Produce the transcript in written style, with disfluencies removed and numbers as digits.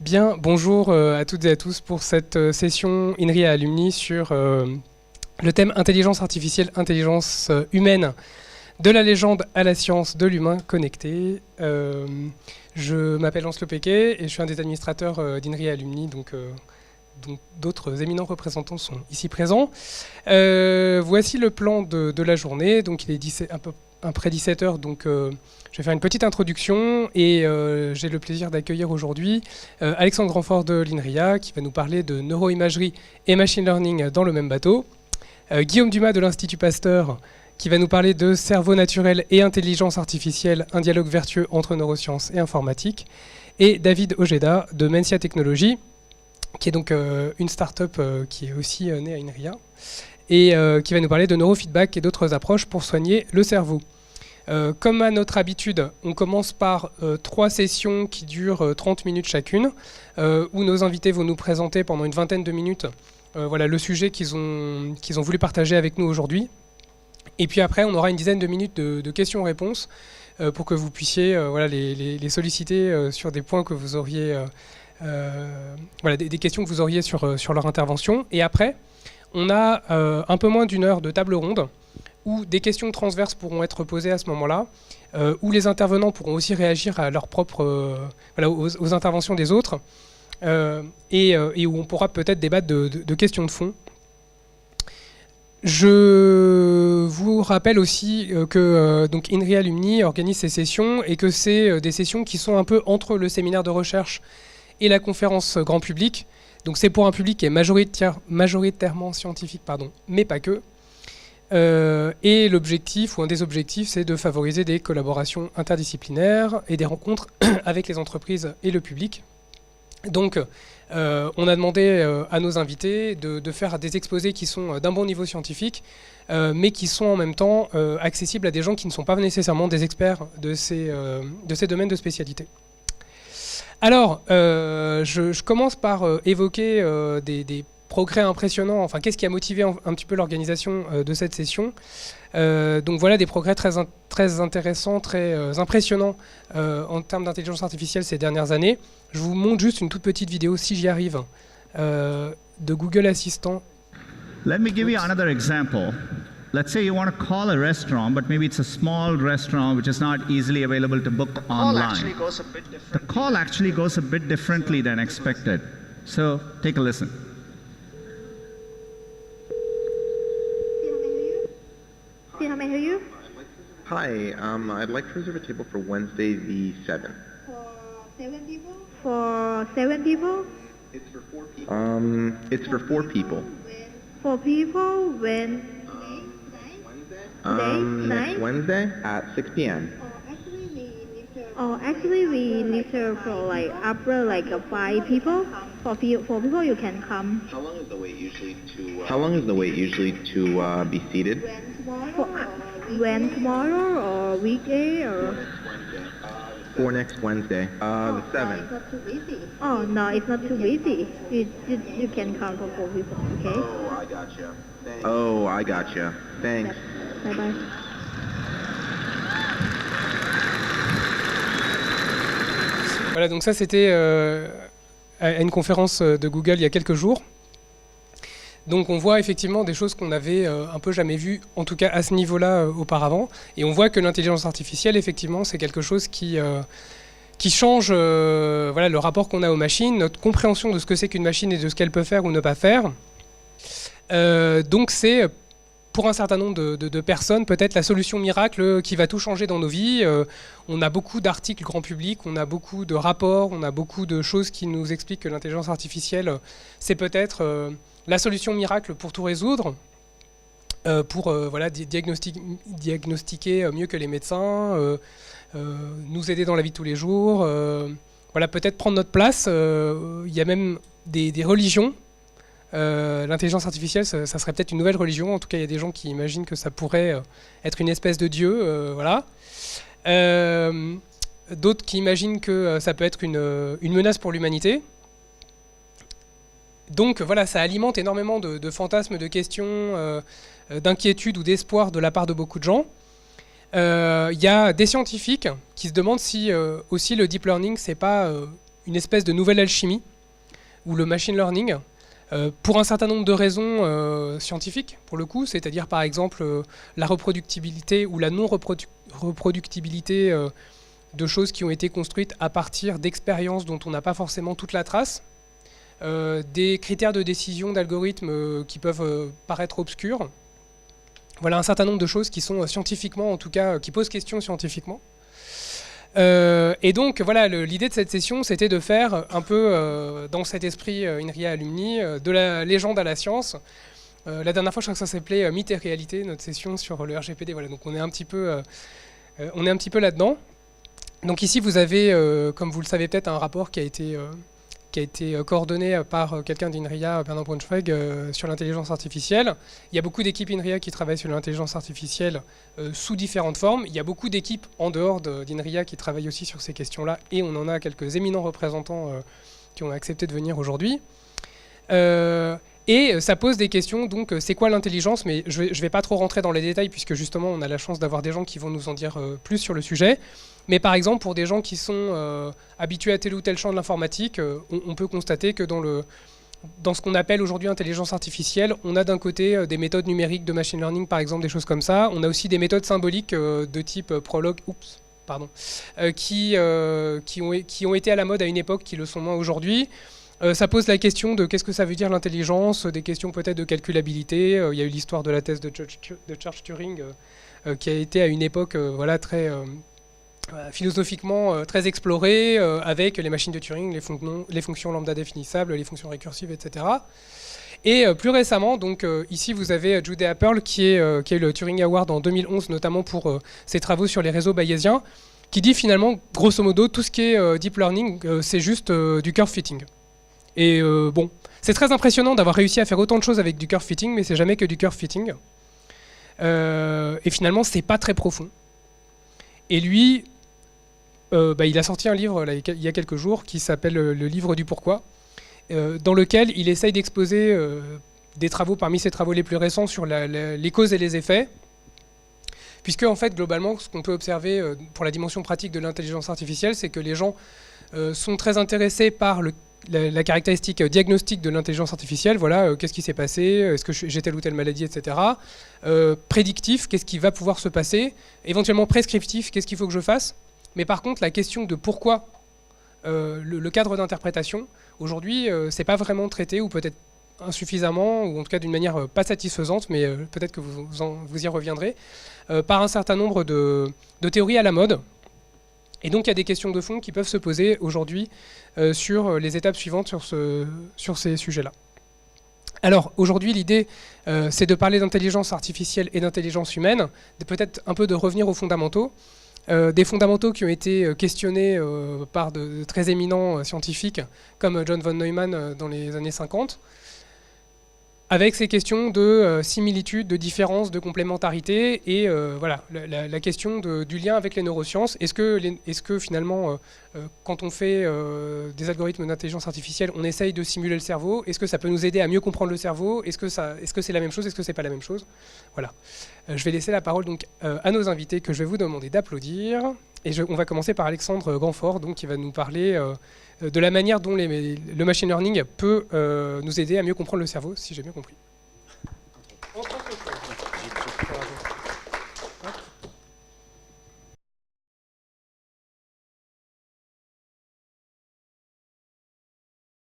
Bien, bonjour à toutes et à tous pour cette session INRIA Alumni sur le thème intelligence artificielle, intelligence humaine, de la légende à la science de l'humain connecté. Je m'appelle Lancelot Péquet et je suis un des administrateurs d'INRIA Alumni, donc d'autres éminents représentants sont ici présents. Voici le plan de la journée, donc il est un peu après 17 h, donc je vais faire une petite introduction et j'ai le plaisir d'accueillir aujourd'hui Alexandre Grandfort de l'INRIA qui va nous parler de neuroimagerie et machine learning dans le même bateau, Guillaume Dumas de l'Institut Pasteur qui va nous parler de cerveau naturel et intelligence artificielle, un dialogue vertueux entre neurosciences et informatique, et David Ojeda de Mensia Technologies, qui est donc une start-up qui est aussi née à INRIA, et qui va nous parler de neurofeedback et d'autres approches pour soigner le cerveau. Comme à notre habitude, on commence par 3 sessions qui durent 30 minutes chacune, où nos invités vont nous présenter pendant une vingtaine de minutes voilà, le sujet qu'ils ont voulu partager avec nous aujourd'hui. Et puis après, on aura une dizaine de minutes de questions-réponses pour que vous puissiez voilà, les solliciter sur des points que vous auriez... voilà, des questions que vous auriez sur leur intervention. Et après, on a un peu moins d'une heure de table ronde où des questions transverses pourront être posées à ce moment-là, où les intervenants pourront aussi réagir à leur propre, voilà, aux interventions des autres, et où on pourra peut-être débattre de questions de fond. Je vous rappelle aussi que donc INRIA Alumni organise ces sessions et que c'est des sessions qui sont un peu entre le séminaire de recherche et la conférence grand public. Donc c'est pour un public qui est majoritairement scientifique, mais pas que. Et l'objectif, ou un des objectifs, c'est de favoriser des collaborations interdisciplinaires et des rencontres avec les entreprises et le public. Donc on a demandé à nos invités de faire des exposés qui sont d'un bon niveau scientifique, mais qui sont en même temps accessibles à des gens qui ne sont pas nécessairement des experts de ces domaines de spécialité. Alors, je commence par évoquer des progrès impressionnants, enfin qu'est-ce qui a motivé un petit peu l'organisation de cette session. Donc voilà des progrès très intéressants, très impressionnants en termes d'intelligence artificielle ces dernières années. Je vous montre juste une toute petite vidéo, si j'y arrive, de Google Assistant. Let me give you another example. Let's say you want to call a restaurant, but maybe it's a small restaurant which is not easily available to book online. The call actually goes a bit differently than expected. So take a listen. How may I help you? Hi, I'd like to reserve a table for Wednesday the 7th. For 7 people? For 7 people? It's for 4 people. It's for 4 people. 4 people when? Next Wednesday at 6 p.m. Actually we reserve for like after like 5 people. For 4 people you can come. How long is the wait usually to be seated? When tomorrow or weekday or? For next Wednesday, the 7th. It's not too busy. Oh no, it's not too busy. You can come for 4 people, okay? Oh, I gotcha. Thanks. Bye bye. Voilà, donc ça c'était à une conférence de Google il y a quelques jours. Donc on voit effectivement des choses qu'on avait un peu jamais vues, en tout cas à ce niveau-là auparavant. Et on voit que l'intelligence artificielle, effectivement, c'est quelque chose qui change voilà, le rapport qu'on a aux machines, notre compréhension de ce que c'est qu'une machine et de ce qu'elle peut faire ou ne pas faire. Donc c'est, pour un certain nombre de personnes, peut-être la solution miracle qui va tout changer dans nos vies. On a beaucoup d'articles grand public, on a beaucoup de rapports, on a beaucoup de choses qui nous expliquent que l'intelligence artificielle, c'est peut-être la solution miracle pour tout résoudre, pour voilà, diagnostiquer mieux que les médecins, nous aider dans la vie de tous les jours, voilà, peut-être prendre notre place. Il y a même des religions. L'intelligence artificielle, ça serait peut-être une nouvelle religion. En tout cas, il y a des gens qui imaginent que ça pourrait être une espèce de dieu. Voilà. D'autres qui imaginent que ça peut être une menace pour l'humanité. Donc voilà, ça alimente énormément de fantasmes, de questions, d'inquiétudes ou d'espoir de la part de beaucoup de gens. Il y a des scientifiques qui se demandent si aussi le deep learning, c'est pas une espèce de nouvelle alchimie, ou le machine learning, pour un certain nombre de raisons scientifiques, pour le coup, c'est-à-dire par exemple la reproductibilité ou la non-reproductibilité de choses qui ont été construites à partir d'expériences dont on n'a pas forcément toute la trace, des critères de décision d'algorithmes qui peuvent paraître obscurs. Voilà un certain nombre de choses qui sont scientifiquement, en tout cas, qui posent question scientifiquement. Et donc, voilà, l'idée de cette session, c'était de faire un peu, dans cet esprit INRIA Alumni, de la légende à la science. La dernière fois, je crois que ça s'appelait Mythe et réalité, notre session sur le RGPD. Voilà, donc on est un petit peu là-dedans. Donc ici, vous avez, comme vous le savez peut-être, un rapport qui a été coordonné par quelqu'un d'INRIA, Bernard Braunschweig, sur l'intelligence artificielle. Il y a beaucoup d'équipes INRIA qui travaillent sur l'intelligence artificielle sous différentes formes. Il y a beaucoup d'équipes en dehors d'INRIA qui travaillent aussi sur ces questions-là, et on en a quelques éminents représentants qui ont accepté de venir aujourd'hui. Et ça pose des questions, donc c'est quoi l'intelligence? Mais je ne vais pas trop rentrer dans les détails, puisque justement on a la chance d'avoir des gens qui vont nous en dire plus sur le sujet. Mais par exemple, pour des gens qui sont habitués à tel ou tel champ de l'informatique, on peut constater que dans ce qu'on appelle aujourd'hui intelligence artificielle, on a d'un côté des méthodes numériques de machine learning, par exemple, des choses comme ça. On a aussi des méthodes symboliques de type Prolog, qui ont été à la mode à une époque, qui le sont moins aujourd'hui. Ça pose la question de qu'est-ce que ça veut dire l'intelligence, des questions peut-être de calculabilité. Il y a eu l'histoire de la thèse de Church-Turing qui a été à une époque très philosophiquement très explorée, avec les machines de Turing, les fonctions lambda définissables, les fonctions récursives, etc. Et plus récemment, donc ici vous avez Judea Pearl qui a eu le Turing Award en 2011, notamment pour ses travaux sur les réseaux bayésiens, qui dit finalement, grosso modo, tout ce qui est deep learning, c'est juste du curve fitting. Et bon, c'est très impressionnant d'avoir réussi à faire autant de choses avec du curve fitting, mais c'est jamais que du curve fitting. Et finalement, c'est pas très profond. Et lui, il a sorti un livre là, il y a quelques jours qui s'appelle Le livre du pourquoi, dans lequel il essaye d'exposer des travaux, parmi ses travaux les plus récents, sur les causes et les effets. Puisque, en fait, globalement, ce qu'on peut observer pour la dimension pratique de l'intelligence artificielle, c'est que les gens sont très intéressés par la caractéristique diagnostique de l'intelligence artificielle. Voilà, qu'est-ce qui s'est passé, est-ce que j'ai telle ou telle maladie, etc. Prédictif, qu'est-ce qui va pouvoir se passer. Éventuellement prescriptif, qu'est-ce qu'il faut que je fasse. Mais par contre, la question de pourquoi, le cadre d'interprétation, aujourd'hui, c'est pas vraiment traité, ou peut-être insuffisamment, ou en tout cas d'une manière pas satisfaisante, mais peut-être que vous y reviendrez, par un certain nombre de théories à la mode. Et donc il y a des questions de fond qui peuvent se poser aujourd'hui sur les étapes suivantes sur ces sujets-là. Alors aujourd'hui l'idée c'est de parler d'intelligence artificielle et d'intelligence humaine, peut-être un peu de revenir aux fondamentaux. Des fondamentaux qui ont été questionnés par de très éminents scientifiques comme John von Neumann dans les années 50, avec ces questions de similitude, de différence, de complémentarité, et voilà, la question du lien avec les neurosciences. Est-ce que finalement, quand on fait des algorithmes d'intelligence artificielle, on essaye de simuler le cerveau? Est-ce que ça peut nous aider à mieux comprendre le cerveau? Est-ce que c'est la même chose? Est-ce que c'est pas la même chose? Voilà. Je vais laisser la parole donc à nos invités, que je vais vous demander d'applaudir. Et on va commencer par Alexandre Grandfort, donc, qui va nous parler de la manière dont le machine learning peut nous aider à mieux comprendre le cerveau, si j'ai bien compris.